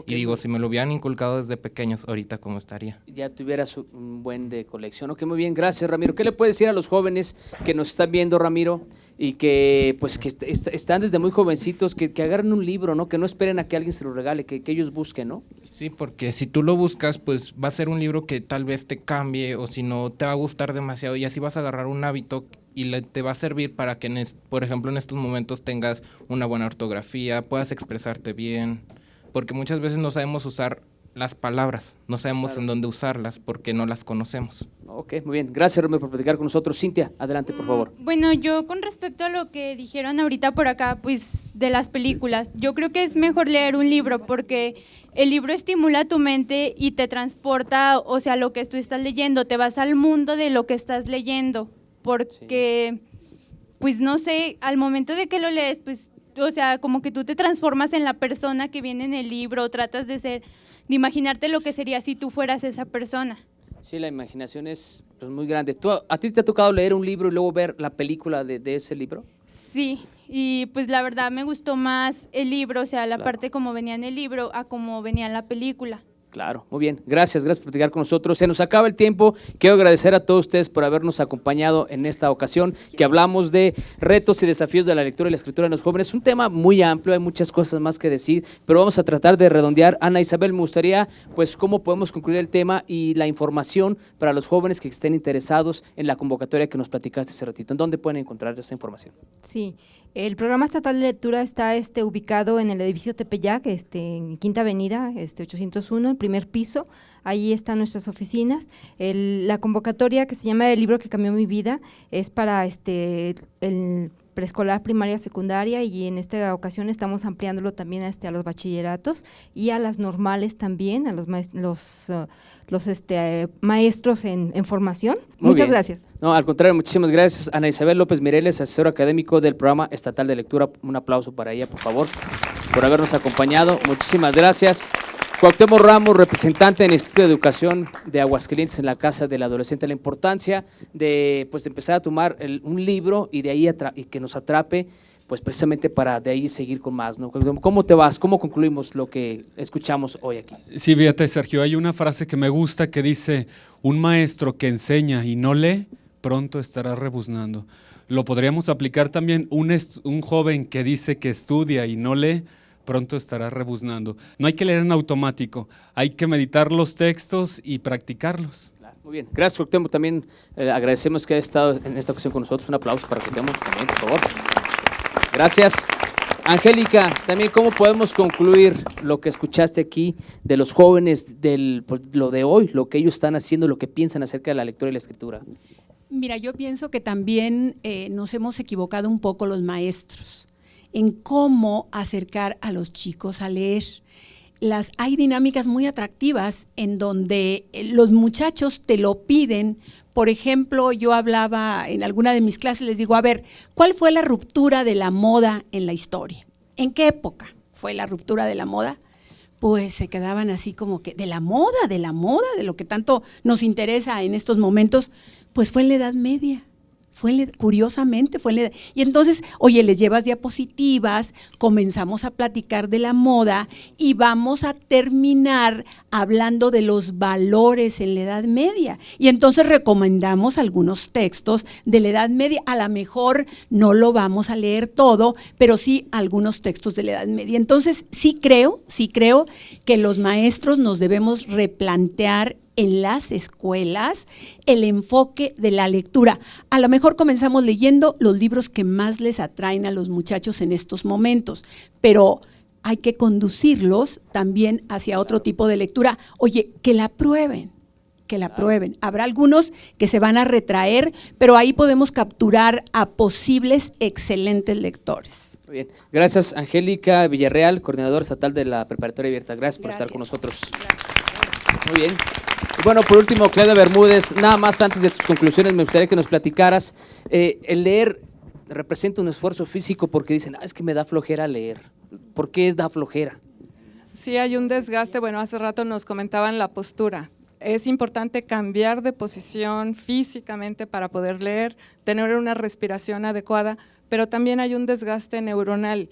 Y digo, si me lo hubieran inculcado desde pequeños, ahorita cómo estaría. Ya tuvieras un buen de colección. Ok, muy bien, gracias, Ramiro. ¿Qué le puedes decir a los jóvenes que nos están viendo, Ramiro, y que pues que están desde muy jovencitos, que agarren un libro, ¿no? Que no esperen a que alguien se lo regale, que ellos busquen, ¿no? Sí, porque si tú lo buscas, pues va a ser un libro que tal vez te cambie, o si no, te va a gustar demasiado, y así vas a agarrar un hábito y te va a servir para que, por ejemplo, en estos momentos tengas una buena ortografía, puedas expresarte bien, porque muchas veces no sabemos usar las palabras, no sabemos en dónde usarlas porque no las conocemos. Ok, muy bien. Gracias, Romeo, por platicar con nosotros. Cintia, adelante, por favor. Bueno, yo con respecto a lo que dijeron ahorita por acá, pues de las películas, yo creo que es mejor leer un libro porque el libro estimula tu mente y te transporta, o sea, lo que tú estás leyendo, te vas al mundo de lo que estás leyendo, porque, pues no sé, al momento de que lo lees, pues, o sea, como que tú te transformas en la persona que viene en el libro, tratas de imaginarte lo que sería si tú fueras esa persona. Sí, la imaginación es pues, muy grande. ¿A ti te ha tocado leer un libro y luego ver la película de ese libro? Sí, y pues la verdad me gustó más el libro, o sea, la parte como venía en el libro a como venía en la película. Claro, muy bien. Gracias por platicar con nosotros. Se nos acaba el tiempo. Quiero agradecer a todos ustedes por habernos acompañado en esta ocasión, que hablamos de retos y desafíos de la lectura y la escritura en los jóvenes. Es un tema muy amplio, hay muchas cosas más que decir, pero vamos a tratar de redondear. Ana Isabel, me gustaría, pues, cómo podemos concluir el tema y la información para los jóvenes que estén interesados en la convocatoria que nos platicaste hace ratito. ¿En dónde pueden encontrar esa información? Sí, el programa estatal de lectura está ubicado en el edificio Tepeyac, en Quinta Avenida, 801, el primer piso. Ahí están nuestras oficinas. La convocatoria que se llama El libro que cambió mi vida es para el preescolar, primaria, secundaria, y en esta ocasión estamos ampliándolo también a los bachilleratos y a las normales también, a los maestros en formación. Muchas gracias. No, al contrario, muchísimas gracias. Ana Isabel López Mireles, asesor académico del Programa Estatal de Lectura. Un aplauso para ella, por favor, por habernos acompañado. Muchísimas gracias. Cuauhtémoc Ramos, representante del Instituto de Educación de Aguascalientes en la Casa del Adolescente, la importancia de empezar a tomar un libro y de ahí y que nos atrape, pues precisamente para de ahí seguir con más, ¿no? ¿Cómo te vas? ¿Cómo concluimos lo que escuchamos hoy aquí? Sí, fíjate, Sergio, hay una frase que me gusta que dice: un maestro que enseña y no lee, pronto estará rebuznando. Lo podríamos aplicar también, un joven que dice que estudia y no lee, pronto estará rebuznando. No hay que leer en automático, hay que meditar los textos y practicarlos. Muy bien, gracias, Cuauhtémoc. También agradecemos que haya estado en esta ocasión con nosotros. Un aplauso para Cuauhtémoc también, por favor. Gracias. Angélica, también cómo podemos concluir lo que escuchaste aquí de los jóvenes, lo de hoy, lo que ellos están haciendo, lo que piensan acerca de la lectura y la escritura. Mira, yo pienso que también nos hemos equivocado un poco los maestros en cómo acercar a los chicos a leer. Hay dinámicas muy atractivas en donde los muchachos te lo piden. Por ejemplo, yo hablaba en alguna de mis clases, les digo, a ver, ¿cuál fue la ruptura de la moda en la historia? ¿En qué época fue la ruptura de la moda? Pues se quedaban así como que, de la moda, de lo que tanto nos interesa en estos momentos, pues fue en la Edad Media. Curiosamente fue en la edad. Y entonces, oye, les llevas diapositivas, comenzamos a platicar de la moda y vamos a terminar hablando de los valores en la Edad Media. Y entonces recomendamos algunos textos de la Edad Media. A lo mejor no lo vamos a leer todo, pero sí algunos textos de la Edad Media. Entonces, sí creo que los maestros nos debemos replantear en las escuelas el enfoque de la lectura. A lo mejor comenzamos leyendo los libros que más les atraen a los muchachos en estos momentos, pero hay que conducirlos también hacia otro tipo de lectura. Oye, que la prueben. Habrá algunos que se van a retraer, pero ahí podemos capturar a posibles excelentes lectores. Muy bien. Gracias, Angélica Villarreal, coordinadora estatal de la Preparatoria Abierta. Gracias por estar con nosotros. Muy bien. Y bueno, por último, Cleda Bermúdez, nada más antes de tus conclusiones, me gustaría que nos platicaras. El leer representa un esfuerzo físico porque dicen, es que me da flojera leer. ¿Por qué da flojera? Sí, hay un desgaste. Bueno, hace rato nos comentaban la postura. Es importante cambiar de posición físicamente para poder leer, tener una respiración adecuada, pero también hay un desgaste neuronal.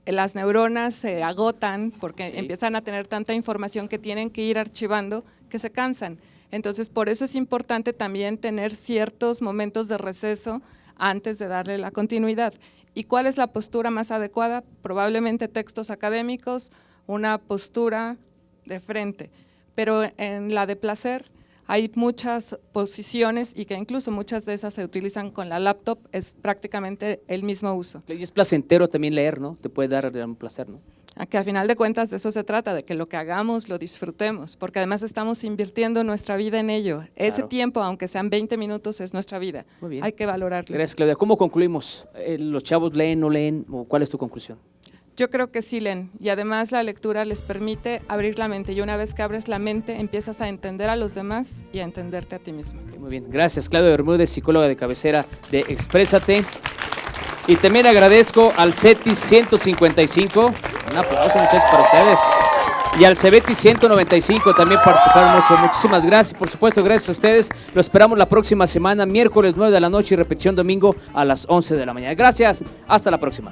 las neuronas se agotan porque empiezan a tener tanta información que tienen que ir archivando que se cansan. Entonces, por eso es importante también tener ciertos momentos de receso antes de darle la continuidad. ¿Y cuál es la postura más adecuada? Probablemente textos académicos, una postura de frente. Pero en la de placer hay muchas posiciones y que incluso muchas de esas se utilizan con la laptop, es prácticamente el mismo uso. Y es placentero también leer, ¿no? Te puede dar un placer, ¿no? Que a final de cuentas de eso se trata, de que lo que hagamos lo disfrutemos, porque además estamos invirtiendo nuestra vida en ello. Ese tiempo, aunque sean 20 minutos, es nuestra vida. Muy bien. Hay que valorarlo. Gracias, Claudia. ¿Cómo concluimos? ¿Los chavos leen, no leen? ¿O cuál es tu conclusión? Yo creo que sí leen, y además la lectura les permite abrir la mente, y una vez que abres la mente empiezas a entender a los demás y a entenderte a ti mismo. Muy bien, gracias. Claudia Bermúdez, psicóloga de cabecera de Exprésate. Y también agradezco al CETIS 155, un aplauso muchachos para ustedes, y al CEBETIS 195 también participaron mucho. Muchísimas gracias, por supuesto, gracias a ustedes. Lo esperamos la próxima semana, miércoles 9 de la noche y repetición domingo a las 11 de la mañana. Gracias, hasta la próxima.